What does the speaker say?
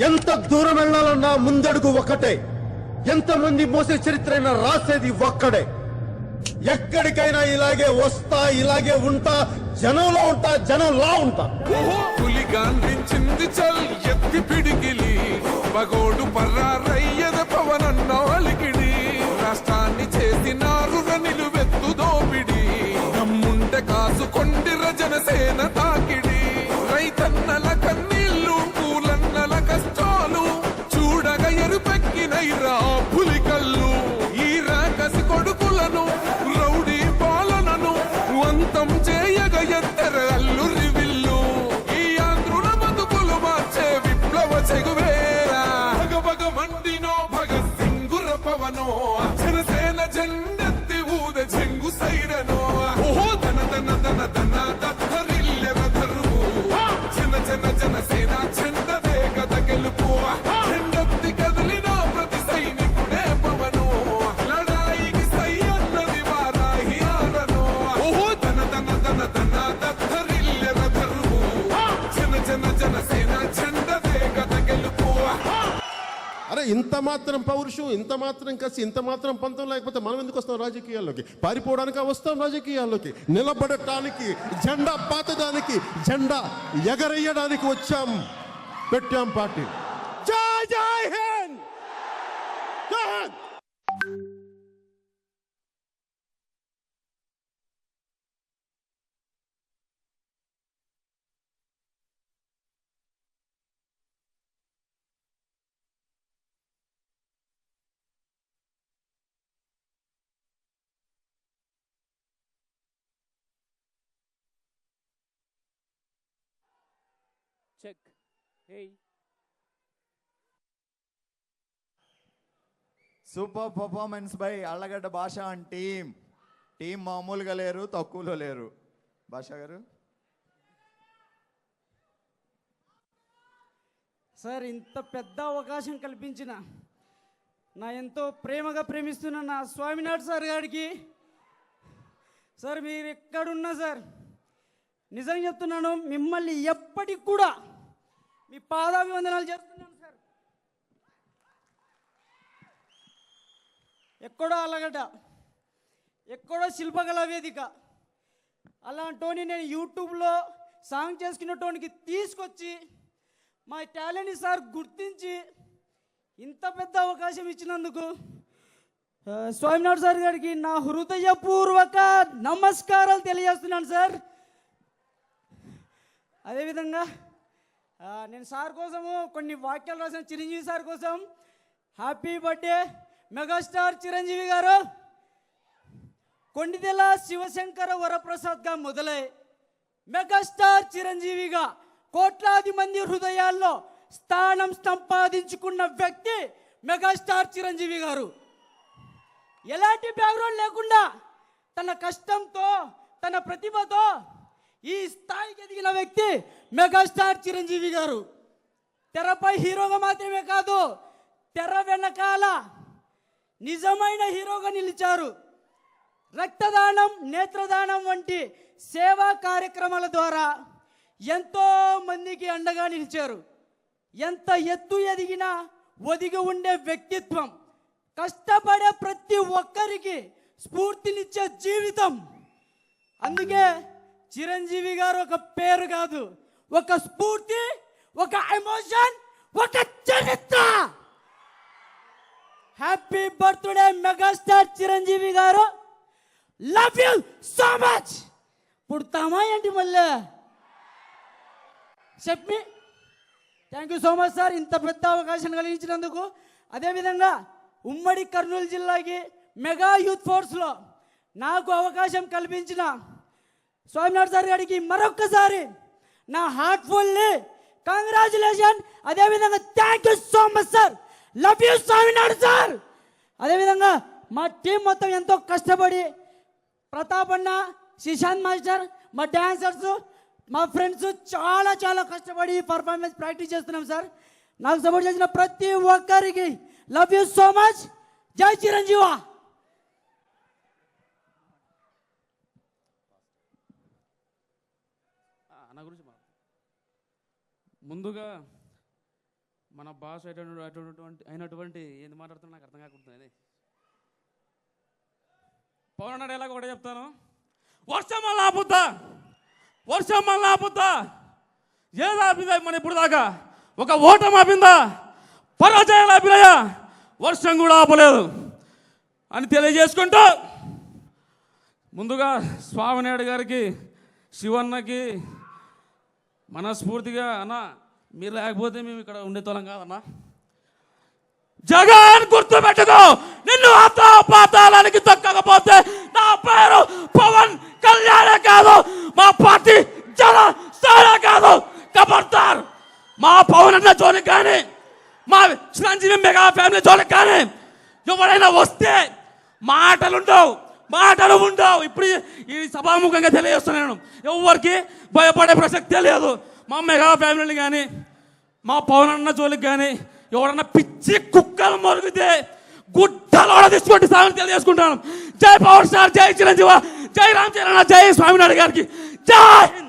ఎంత దూరం వెళ్ళాలన్నా ముందడుగు ఒక్కటే, ఎంతమంది మోసే చరిత్రైనా రాసేది ఒక్కడే. ఎక్కడికైనా ఇలాగే వస్తా, ఇలాగే ఉంటా, జనంలో ఉంటా, జనంలా ఉంటా. పులిగాంధించింది చల్ ఎత్తి పిడిగిలి, పగోడు పర్రారయ్యద పవనన్నోలికిడి, రాష్ట్రాన్ని చేసినారు నిలువెత్తు దోపిడి, నమ్ముంటే కాసుకొండిర జనసేన తాకిడి, రైతన్నల కన్నీళ్లు పూలన్నల కష్టాలు చూడగా ఎరుపెక్కినైరా పులికల్లు. ఈ రాకసి కొడుకులను రౌడీ పాలనను అంతం చేయగ ఎత్తర అల్లురి విల్లు, ఈ ఆంధ్రుల బతుకులు మార్చే విప్లవ చెగువేరా. భగభగ మండినో భగత్ సింగుర పవనో, జనసేన జెండెత్తి ఊద చెంగు సైరనో, ఓహో ధన ధన ధన ధన దత్తరిల్లెర ధరువు, జన జన జనసేన చెండదే కథ గెలుపు, చెండెత్తి కదిలిన ప్రతి సైనికుడే పవను, లడాయికి సై అన్నది వారాహి ఆడను, ఓహో ధన ధన ధన ధన దత్తరిల్లెర ధరువు, జన జన జనసేన చెండదే కథ గెలుపు. అరే ఇంత మాత్రం పౌరుషం, ఇంత మాత్రం కసి, ఇంత మాత్రం పంతం లేకపోతే మనం ఎందుకు వస్తాం రాజకీయాల్లోకి? పారిపోవడానికి వస్తాం రాజకీయాల్లోకి. నిలబడటానికి, జెండా పాతడానికి, జెండా ఎగరేయడానికి వచ్చాం, పెట్టాం పార్టీ. జై జై హింద్, జై Hind. Check. Hey. Super performance by Allagadda భాష అండ్ టీం మామూలుగా లేరు, తక్కువలో లేరు. భాష గారు సార్, ఇంత పెద్ద అవకాశం కల్పించిన నా ఎంతో ప్రేమగా ప్రేమిస్తున్న నా స్వామినాథ్ సార్ గారికి, సార్ మీరు ఎక్కడున్నా సార్, నిజంగా చెప్తున్నాను, మిమ్మల్ని ఎప్పటికి కూడా మీ పాదాభివందనాలు చేస్తున్నాను సార్. ఎక్కడో అలగడ్డ, ఎక్కడో శిల్పకళా వేదిక, అలాంటోని నేను యూట్యూబ్లో సాంగ్ చేసుకున్నటోనికి తీసుకొచ్చి మా టాలెంట్ సార్ గుర్తించి ఇంత పెద్ద అవకాశం ఇచ్చినందుకు స్వామినాథ్ సార్ గారికి నా హృదయపూర్వక నమస్కారాలు తెలియజేస్తున్నాను సార్. అదేవిధంగా నేను సార్ కోసము కొన్ని వాక్యాలు రాసిన, చిరంజీవి సార్ కోసం. హ్యాపీ బర్త్డే మెగాస్టార్ చిరంజీవి గారు. కొండిదెల శివశంకర వరప్రసాద్గా మొదలై మెగాస్టార్ చిరంజీవిగా కోట్లాది మంది హృదయాల్లో స్థానం సంపాదించుకున్న వ్యక్తి మెగాస్టార్ చిరంజీవి గారు. ఎలాంటి బ్యాక్గ్రౌండ్ లేకుండా తన కష్టంతో, తన ప్రతిభతో ఈ స్థాయికి ఎదిగిన వ్యక్తి మెగాస్టార్ చిరంజీవి గారు. తెరపై హీరోగా మాత్రమే కాదు, తెర వెనకాల నిజమైన హీరోగా నిలిచారు. రక్తదానం, నేత్రదానం వంటి సేవా కార్యక్రమాల ద్వారా ఎంతో మందికి అండగా నిలిచారు. ఎంత ఎత్తు ఎదిగినా ఒదిగి ఉండే వ్యక్తిత్వం, కష్టపడే ప్రతి ఒక్కరికి స్ఫూర్తినిచ్చే జీవితం. అందుకే చిరంజీవి గారు ఒక పేరు కాదు, ఒక స్ఫూర్తి, ఒక ఎమోషన్, ఒక చరిత్ర. Happy birthday megastar Chiranjeevi garu. Love you so much. పుడతామా ఏంటి మళ్ళీ చెప్పి. Thank you so much sir, ఇంత పెద్ద అవకాశం కలిగించినందుకు. అదేవిధంగా ఉమ్మడి కర్నూలు జిల్లాకి మెగా యూత్ ఫోర్స్లో నాకు అవకాశం కల్పించిన స్వామినాథ్ సార్ గారికి మరొక్కసారి నా హార్ట్ఫుల్లీ కంగ్రాచులేషన్. అదేవిధంగా thank you so much sir. Love you Swaminath sir. అదేవిధంగా మా టీం మొత్తం ఎంతో కష్టపడి, ప్రతాప్ అన్న, శ్రీశాంత్ మాస్టర్, మా డాన్సర్స్, మా ఫ్రెండ్స్ చాలా చాలా కష్టపడి పర్ఫార్మెన్స్ ప్రాక్టీస్ చేస్తున్నాం సార్. నాకు సపోర్ట్ చేసిన ప్రతి ఒక్కరికి లవ్ యూ సో మచ్. జై చిరంజీవా. నా గురించి ముందుగా మన భాష అయినటువంటి ఏంది మాట్లాడుతున్నా నాకు అర్థం కాకుంటుంది. పవన్ అన్నాడు ఎలాగ ఒకటే చెప్తాను. వర్షం మళ్ళీ ఆపుద్దా, వర్షం మళ్ళీ ఆపుద్దా, ఏది ఆపిందా మన ఇప్పుడు దాకా? ఒక ఓటం ఆపిందా? పరాజయాలు ఆపినాయా? వర్షం కూడా ఆపలేదు అని తెలియజేసుకుంటూ ముందుగా స్వామినాయుడు గారికి, శివన్నకి మనస్ఫూర్తిగా అన్న మీరు లేకపోతే మేము ఇక్కడ ఉండేతోళం కాదన్నా. జగన్ గుర్తు పెట్టుకో, నిన్ను పాతాళానికి తక్కకపోతే నా పేరు పవన్ కళ్యాణే కాదు, మా పార్టీ జనసేన కాదు. కబర్దార్ మా పవన్ అన్న జోలికి కానీ, మా చిరంజీవి మెగా ఫ్యామిలీ జోలికి కానీ ఎవరైనా వస్తే మాటలు ఉండవు. ఇప్పుడు ఈ సభాముఖంగా తెలియజేస్తున్నాను, ఎవరికి భయపడే ప్రసక్తే లేదు. మా మెగా ఫ్యామిలీని కానీ, మా పవన్ అన్న జోలికి కానీ ఎవరన్నా పిచ్చి కుక్కలు మొరిగితే గుడ్డలోడ తీసుకుంటే సాగుని తెలియజేసుకుంటాను. జై పవర్ స్టార్, జై చిరంజీవి, జై రామ్ చరణ్, జై స్వామినాయుడు గారికి, జై హింద్.